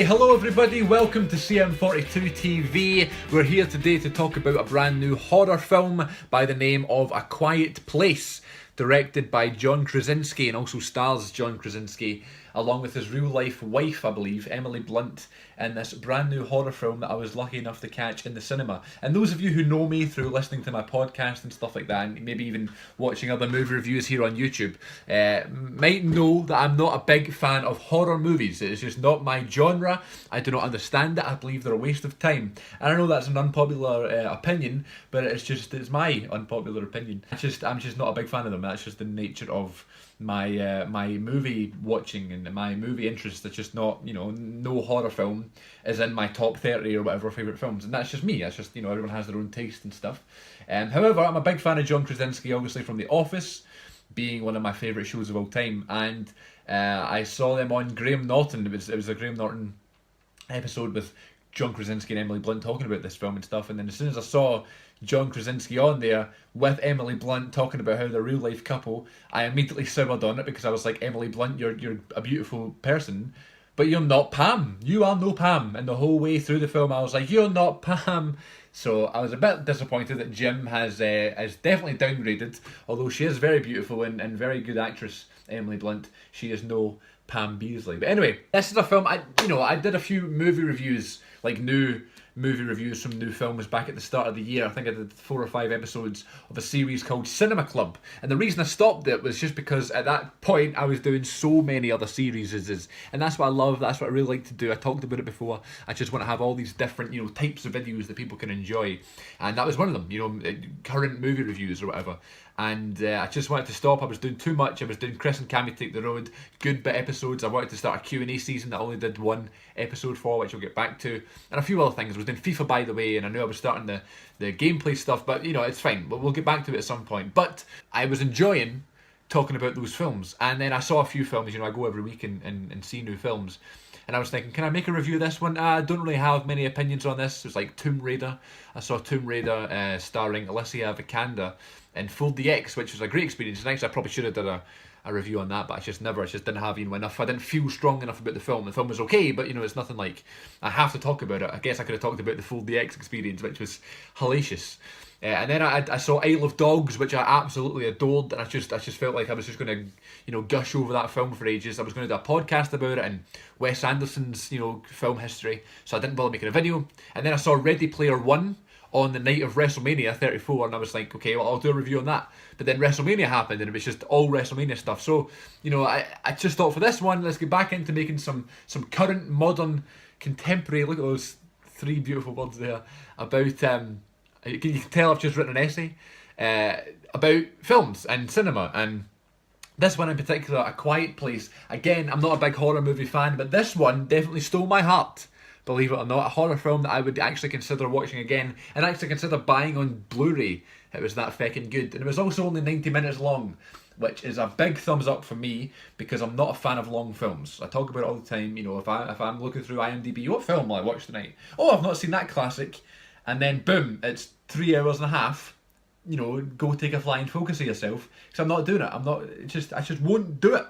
Hey, hello everybody, welcome to CM42 TV. We're here today to talk about a brand new horror film by the name of A Quiet Place, directed by John Krasinski and also stars John Krasinski along with his real life wife, I believe, Emily Blunt, in this brand new horror film that I was lucky enough to catch in the cinema. And those of you who know me through listening to my podcast and stuff like that, and maybe even watching other movie reviews here on YouTube, might know that I'm not a big fan of horror movies. It's just not my genre. I do not understand it. I believe they're a waste of time. And I know that's an unpopular opinion, but it's my unpopular opinion. I'm just not a big fan of them. That's just the nature of my my movie watching and my movie interest. It's just not, no horror film is in my top 30 or whatever favourite films, and that's just me. That's just, everyone has their own taste and stuff. However, I'm a big fan of John Krasinski, obviously from The Office being one of my favourite shows of all time, and I saw them on Graham Norton. It was a Graham Norton episode with John Krasinski and Emily Blunt talking about this film and stuff, and then as soon as I saw John Krasinski on there with Emily Blunt talking about how they're a real life couple, I immediately soured on it because I was like, Emily Blunt, you're a beautiful person, but you're not Pam. You are no Pam. And the whole way through the film, I was like, you're not Pam. So I was a bit disappointed that Jim has definitely downgraded, although she is very beautiful and very good actress, Emily Blunt. She is no Pam Beasley. But anyway, this is a film, I did a few movie reviews, like new movie reviews from new films back at the start of the year. I think I did 4 or 5 episodes of a series called Cinema Club, and the reason I stopped it was just because at that point I was doing so many other series, and that's what I love, that's what I really like to do. I talked about it before. I just want to have all these different types of videos that people can enjoy, and that was one of them, current movie reviews or whatever. And I just wanted to stop. I was doing too much. I was doing Chris and Cammy Take the Road, good bit episodes. I wanted to start a Q&A season that I only did 1 episode for, which I'll get back to, and a few other things. I was doing FIFA, by the way, and I knew I was starting the gameplay stuff, but it's fine. We'll get back to it at some point. But I was enjoying talking about those films, and then I saw a few films. I go every week and see new films, and I was thinking, can I make a review of this one? I don't really have many opinions on this. It was like Tomb Raider. I saw Tomb Raider starring Alicia Vikander in Full DX, which was a great experience. And actually, I probably should have done a review on that, but I just didn't have enough. I didn't feel strong enough about the film. The film was okay, but it's nothing like I have to talk about it. I guess I could have talked about the Full DX experience, which was hellacious. And then I saw Isle of Dogs, which I absolutely adored, and I just felt like I was just going to gush over that film for ages. I was going to do a podcast about it and Wes Anderson's film history, so I didn't bother making a video. And then I saw Ready Player One on the night of WrestleMania 34, and I was like, okay, well, I'll do a review on that. But then WrestleMania happened, and it was just all WrestleMania stuff. So, I just thought for this one, let's get back into making some current, modern, contemporary, look at those 3 beautiful words there, about, you can tell I've just written an essay, about films and cinema, and this one in particular, A Quiet Place. Again, I'm not a big horror movie fan, but this one definitely stole my heart. Believe it or not, a horror film that I would actually consider watching again and actually consider buying on Blu-ray. It was that feckin' good. And it was also only 90 minutes long, which is a big thumbs up for me because I'm not a fan of long films. I talk about it all the time, if I'm looking through IMDb, what film will I watch tonight? Oh, I've not seen that classic. And then boom, it's 3 hours and a half. Go take a flying focus of yourself, because I'm not doing it. I just won't do it.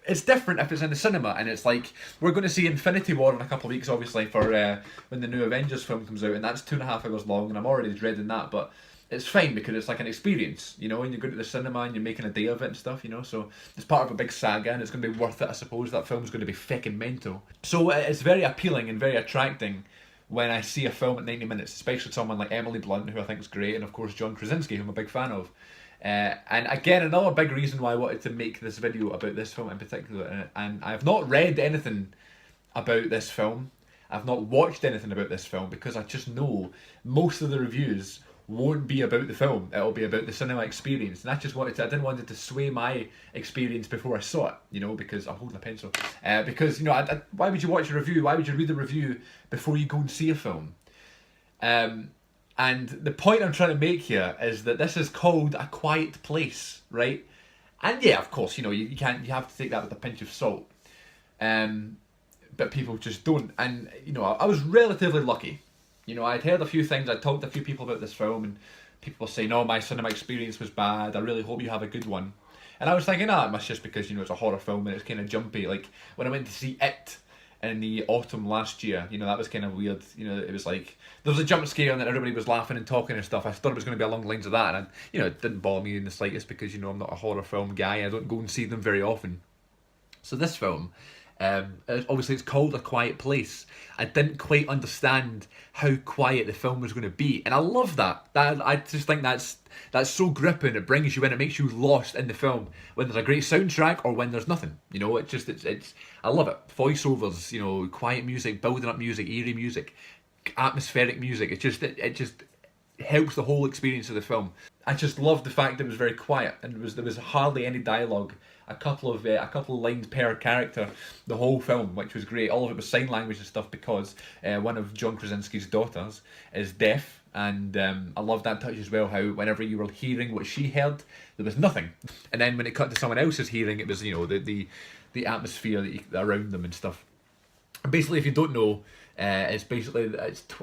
It's different if it's in the cinema, and it's like, we're going to see Infinity War in a couple of weeks, obviously, for when the new Avengers film comes out, and that's 2.5 hours long, and I'm already dreading that, but it's fine because it's like an experience, and you're going to the cinema and you're making a day of it and stuff, so it's part of a big saga, and it's going to be worth it, I suppose. That film's going to be feckin' mental. So it's very appealing and very attracting when I see a film at 90 minutes, especially someone like Emily Blunt, who I think is great, and of course John Krasinski, who I'm a big fan of. And again, another big reason why I wanted to make this video about this film in particular, and I've not read anything about this film, I've not watched anything about this film, because I just know most of the reviews won't be about the film. It'll be about the cinema experience, and I didn't want it to sway my experience before I saw it, because I'm holding a pencil, because why would you watch a review, why would you read a review before you go and see a film? And the point I'm trying to make here is that this is called A Quiet Place, right? And yeah, of course, you have to take that with a pinch of salt. But people just don't. And, I was relatively lucky. I'd heard a few things, I'd talked to a few people about this film, and people were saying, oh, my cinema experience was bad, I really hope you have a good one. And I was thinking, it must just because, it's a horror film and it's kind of jumpy. Like, when I went to see It in the autumn last year. You know, that was kind of weird. You know, it was like there was a jump scare and then everybody was laughing and talking and stuff. I thought it was going to be along the lines of that, and you know, it didn't bother me in the slightest because, you know, I'm not a horror film guy. I don't go and see them very often. So this film, obviously it's called A Quiet Place. I didn't quite understand how quiet the film was going to be, and I love that. I just think that's so gripping. It brings you in. It makes you lost in the film when there's a great soundtrack or when there's nothing. You know, it's I love it. Voiceovers, you know, quiet music, building up music, eerie music, atmospheric music. It just helps the whole experience of the film. I just loved the fact that it was very quiet and there was hardly any dialogue. A couple of lines per character the whole film, which was great. All of it was sign language and stuff because one of John Krasinski's daughters is deaf, and I love that touch as well. How whenever you were hearing what she heard, there was nothing, and then when it cut to someone else's hearing, it was, you know, the atmosphere around them and stuff. Basically, if you don't know, it's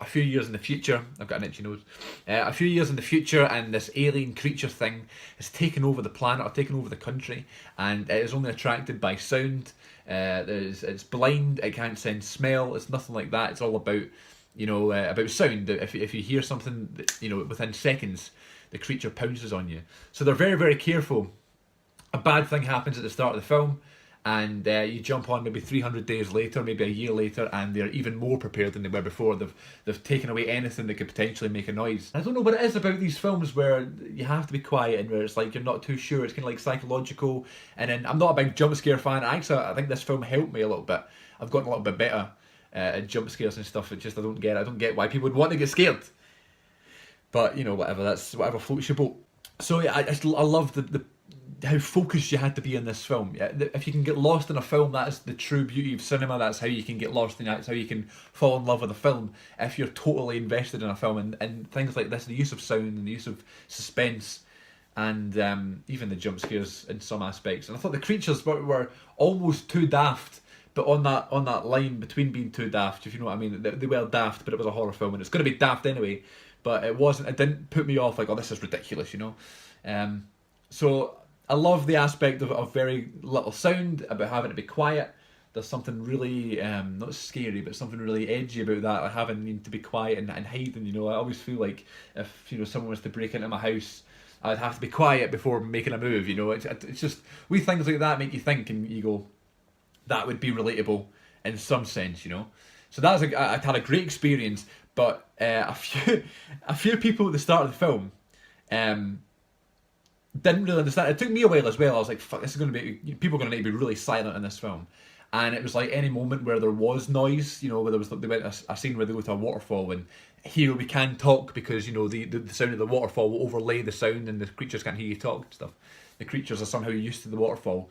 a few years in the future. I've got an itchy nose. A few years in the future, and this alien creature thing has taken over the planet or taken over the country, and it is only attracted by sound. It's blind. It can't sense smell. It's nothing like that. It's all about, you know, about sound. If you hear something, you know, within seconds, the creature pounces on you. So they're very, very careful. A bad thing happens at the start of the film, and you jump on maybe 300 days later, maybe a year later, and they're even more prepared than they were before. They've taken away anything that could potentially make a noise. I don't know what it is about these films where you have to be quiet and where it's like you're not too sure. It's kind of like psychological. And then I'm not a big jump scare fan. Actually, I think this film helped me a little bit. I've gotten a little bit better at jump scares and stuff. It's just I don't get why people would want to get scared. But you know, whatever floats your boat. So yeah, I love the how focused you had to be in this film. Yeah, if you can get lost in a film, that is the true beauty of cinema. That's how you can get lost in it. That's how you can fall in love with a film if you're totally invested in a film. And things like this, the use of sound and the use of suspense, and even the jump scares in some aspects. And I thought the creatures were almost too daft, but on that line between being too daft, if you know what I mean. They were daft, but it was a horror film, and it's going to be daft anyway. But it wasn't. It didn't put me off like, oh, this is ridiculous, you know. So I love the aspect of very little sound, about having to be quiet. There's something really, not scary, but something really edgy about that, like having to be quiet and hiding, you know. I always feel like if, you know, someone was to break into my house, I'd have to be quiet before making a move, you know. It's just, wee things like that make you think, and you go, that would be relatable in some sense, you know. So that was I had a great experience, but a few people at the start of the film, didn't really understand. It took me a while as well. I was like, fuck, this is going to be, people are going to need to be really silent in this film. And it was like any moment where there was noise, you know, where they went a scene where they go to a waterfall, and here we can talk because, you know, the sound of the waterfall will overlay the sound and the creatures can't hear you talk and stuff. The creatures are somehow used to the waterfall.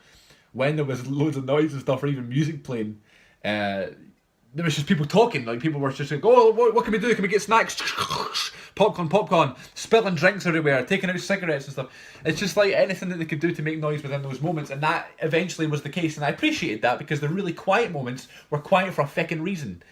When there was loads of noise and stuff, or even music playing, there was just people talking. Like, people were just like, oh, what can we do? Can we get snacks? Popcorn, spilling drinks everywhere, taking out cigarettes and stuff. It's just like anything that they could do to make noise within those moments, and that eventually was the case, and I appreciated that because the really quiet moments were quiet for a fucking reason.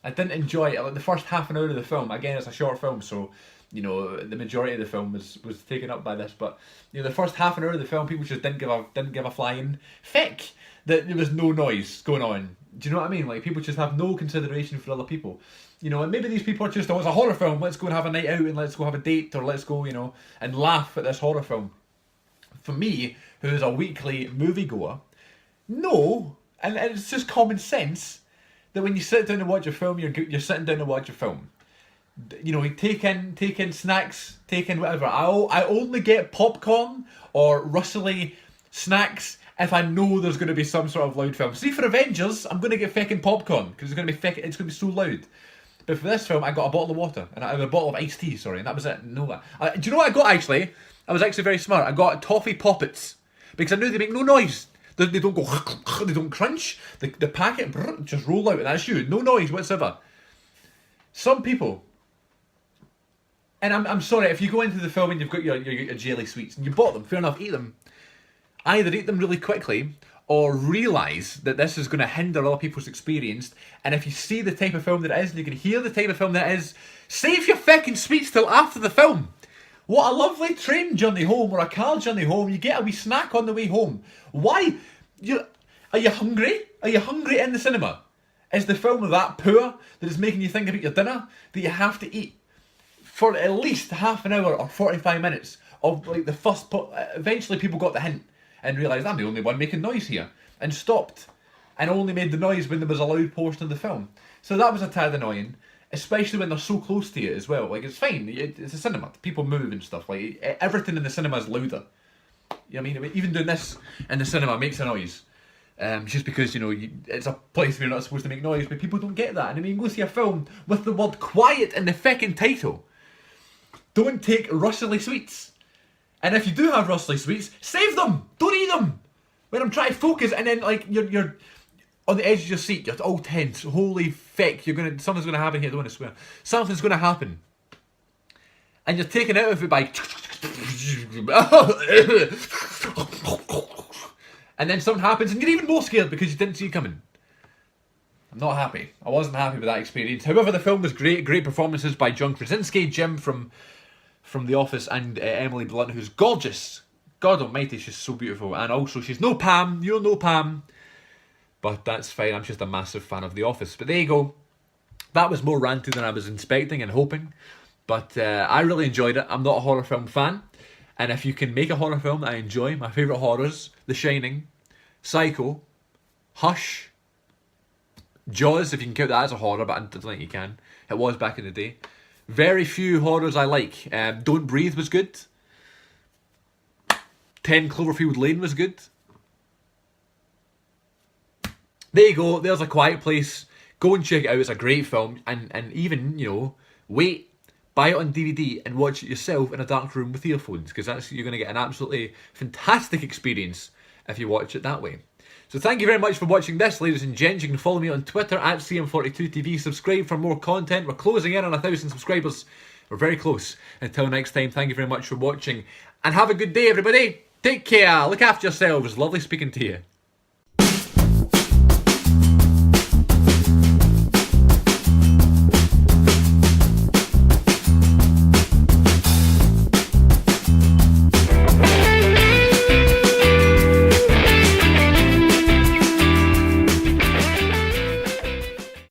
I didn't enjoy it. Like the first half an hour of the film, again, it's a short film, so, you know, the majority of the film was taken up by this, but, you know, the first half an hour of the film, people just didn't give a flying feck that there was no noise going on. Do you know what I mean? Like, people just have no consideration for other people. You know, and maybe these people are just, oh, it's a horror film, let's go and have a night out and let's go have a date, or let's go, you know, and laugh at this horror film. For me, who is a weekly moviegoer, no, and it's just common sense that when you sit down and watch a film, you're sitting down to watch a film. You know, take in snacks, take in whatever. I only get popcorn or rustly snacks if I know there's going to be some sort of loud film. See, for Avengers, I'm going to get feckin' popcorn because it's going to be so loud. But for this film, I got a bottle of water and a bottle of iced tea. Sorry, and that was it. Do you know what I got actually? I was actually very smart. I got toffee poppets because I knew they make no noise. They don't go. They don't crunch. The packet just roll out, and that's you. No noise whatsoever. Some people. And I'm sorry, if you go into the film and you've got your jelly sweets and you bought them, fair enough, eat them. Either eat them really quickly or realise that this is going to hinder other people's experience, and if you see the type of film that it is and you can hear the type of film that it is, save your fucking sweets till after the film. What a lovely train journey home or a car journey home, you get a wee snack on the way home. Why? Are you hungry? Are you hungry in the cinema? Is the film that poor that it's making you think about your dinner that you have to eat for at least half an hour or 45 minutes of like the first eventually people got the hint and realised I'm the only one making noise here and stopped and only made the noise when there was a loud portion of the film. So that was a tad annoying, especially when they're so close to you as well. Like, it's fine, it's a cinema, people move and stuff, like everything in the cinema is louder. You know what I mean? Even doing this in the cinema makes a noise. Just because, you know, it's a place where you're not supposed to make noise, but people don't get that. And I mean, go see a film with the word quiet in the feckin' title. Don't take rustly sweets. And if you do have rustly sweets, save them! Don't eat them! When I'm trying to focus and then, like, you're on the edge of your seat, you're all tense. Holy feck, something's gonna happen here, I don't want to swear. Something's gonna happen. And you're taken out of it by... and then something happens and you're even more scared because you didn't see it coming. I'm not happy. I wasn't happy with that experience. However, the film was great. Great performances by John Krasinski, Jim from The Office, and Emily Blunt, who's gorgeous. God almighty, she's so beautiful. And also, she's no Pam. You're no Pam. But that's fine. I'm just a massive fan of The Office. But there you go. That was more ranty than I was expecting and hoping. But I really enjoyed it. I'm not a horror film fan. And if you can make a horror film that I enjoy, my favourite horrors, The Shining, Psycho, Hush, Jaws, if you can count that as a horror, but I don't think you can. It was back in the day. Very few horrors I like. Don't Breathe was good. 10 Cloverfield Lane was good. There you go. There's A Quiet Place. Go and check it out. It's a great film. And even, you know, wait, buy it on DVD and watch it yourself in a dark room with earphones, because you're going to get an absolutely fantastic experience if you watch it that way. So thank you very much for watching this, ladies and gents. You can follow me on Twitter at CM42TV. Subscribe for more content. We're closing in on 1,000 subscribers. We're very close. Until next time, thank you very much for watching. And have a good day, everybody. Take care. Look after yourselves. Lovely speaking to you.